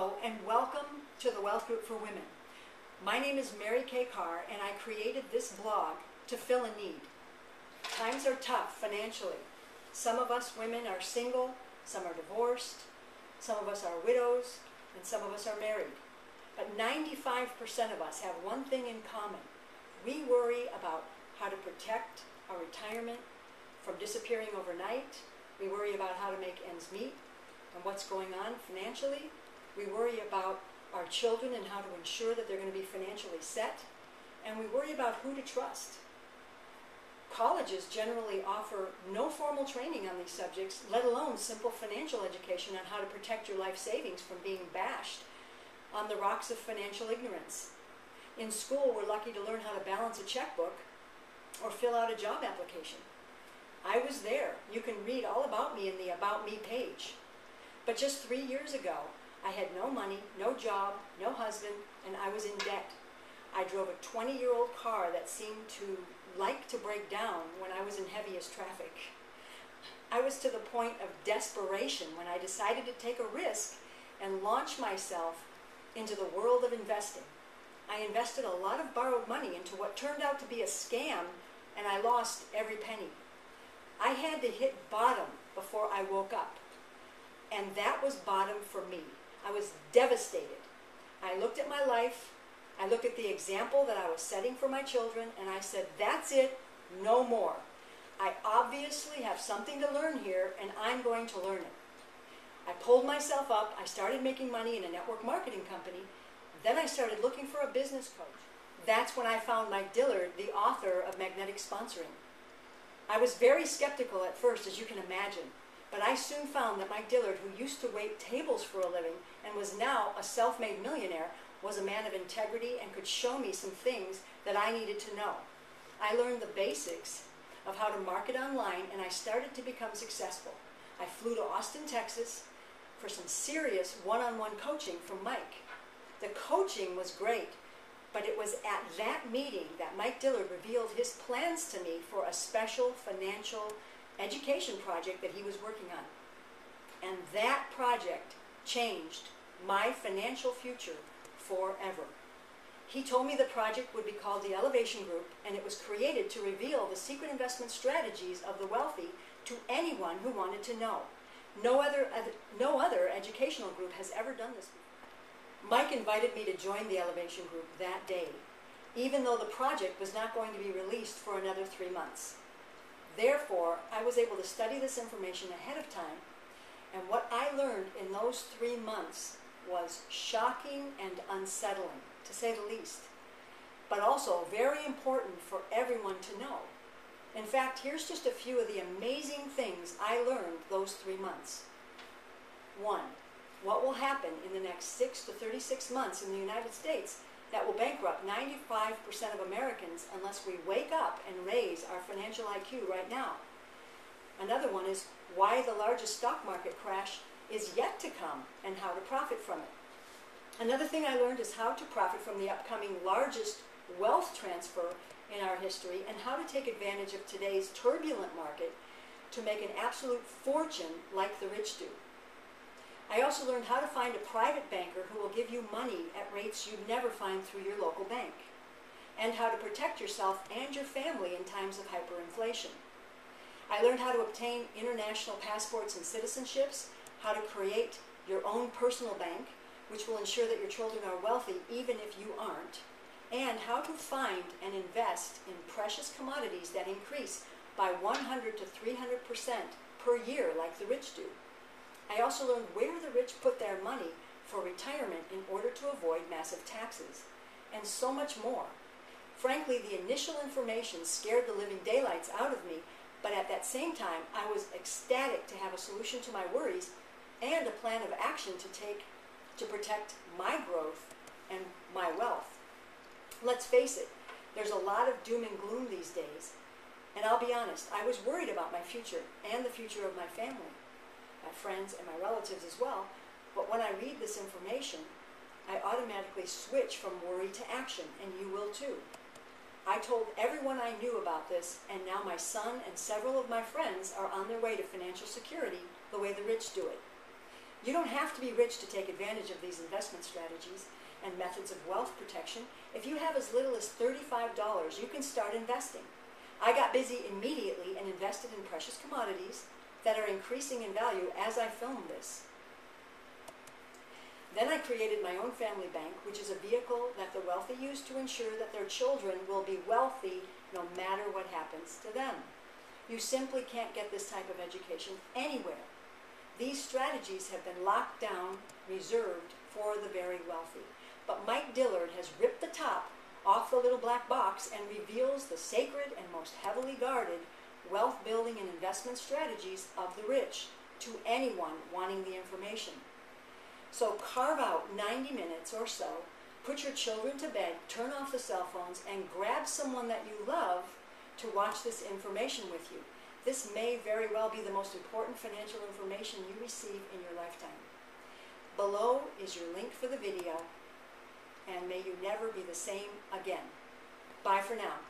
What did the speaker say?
Hello and welcome to the Wealth Group for Women. My name is Mary Kay Carr and I created this blog to fill a need. Times are tough financially. Some of us women are single, some are divorced, some of us are widows, and some of us are married. But 95% of us have one thing in common. We worry about how to protect our retirement from disappearing overnight. We worry about how to make ends meet and what's going on financially. We worry about our children and how to ensure that they're going to be financially set. And we worry about who to trust. Colleges generally offer no formal training on these subjects, let alone simple financial education on how to protect your life savings from being bashed on the rocks of financial ignorance. In school, we're lucky to learn how to balance a checkbook or fill out a job application. I was there. You can read all about me in the About Me page. But just 3 years ago, I had no money, no job, no husband, and I was in debt. I drove a 20-year-old car that seemed to like to break down when I was in heaviest traffic. I was to the point of desperation when I decided to take a risk and launch myself into the world of investing. I invested a lot of borrowed money into what turned out to be a scam, and I lost every penny. I had to hit bottom before I woke up, and that was bottom for me. I was devastated. I looked at my life, I looked at the example that I was setting for my children, and I said, that's it, no more. I obviously have something to learn here, and I'm going to learn it. I pulled myself up, I started making money in a network marketing company, then I started looking for a business coach. That's when I found Mike Dillard, the author of Magnetic Sponsoring. I was very skeptical at first, as you can imagine. But I soon found that Mike Dillard, who used to wait tables for a living and was now a self-made millionaire, was a man of integrity and could show me some things that I needed to know. I learned the basics of how to market online, and I started to become successful. I flew to Austin, Texas for some serious one-on-one coaching from Mike. The coaching was great, but it was at that meeting that Mike Dillard revealed his plans to me for a special financial education project that he was working on. And that project changed my financial future forever. He told me the project would be called the Elevation Group, and it was created to reveal the secret investment strategies of the wealthy to anyone who wanted to know. No other educational group has ever done this before. Mike invited me to join the Elevation Group that day, even though the project was not going to be released for another 3 months. Therefore, I was able to study this information ahead of time, and what I learned in those 3 months was shocking and unsettling, to say the least, but also very important for everyone to know. In fact, here's just a few of the amazing things I learned those 3 months. 1. What will happen in the next 6 to 36 months in the United States that will bankrupt 95% of Americans unless we wake up and raise our financial IQ right now. Another one is why the largest stock market crash is yet to come and how to profit from it. Another thing I learned is how to profit from the upcoming largest wealth transfer in our history and how to take advantage of today's turbulent market to make an absolute fortune like the rich do. I also learned how to find a private banker who will give you money at rates you'd never find through your local bank, and how to protect yourself and your family in times of hyperinflation. I learned how to obtain international passports and citizenships, how to create your own personal bank, which will ensure that your children are wealthy even if you aren't, and how to find and invest in precious commodities that increase by 100 to 300% per year like the rich do. I also learned where the rich put their money for retirement in order to avoid massive taxes, and so much more. Frankly, the initial information scared the living daylights out of me, but at that same time, I was ecstatic to have a solution to my worries and a plan of action to take to protect my growth and my wealth. Let's face it, there's a lot of doom and gloom these days, and I'll be honest, I was worried about my future and the future of my family, my friends and my relatives as well, but when I read this information, I automatically switch from worry to action, and you will too. I told everyone I knew about this, and now my son and several of my friends are on their way to financial security the way the rich do it. You don't have to be rich to take advantage of these investment strategies and methods of wealth protection. If you have as little as $35, you can start investing. I got busy immediately and invested in precious commodities that are increasing in value as I film this. Then I created my own family bank, which is a vehicle that the wealthy use to ensure that their children will be wealthy no matter what happens to them. You simply can't get this type of education anywhere. These strategies have been locked down, reserved for the very wealthy. But Mike Dillard has ripped the top off the little black box and reveals the sacred and most heavily guarded wealth building and investment strategies of the rich to anyone wanting the information. So carve out 90 minutes or so, put your children to bed, turn off the cell phones, and grab someone that you love to watch this information with you. This may very well be the most important financial information you receive in your lifetime. Below is your link for the video, and may you never be the same again. Bye for now.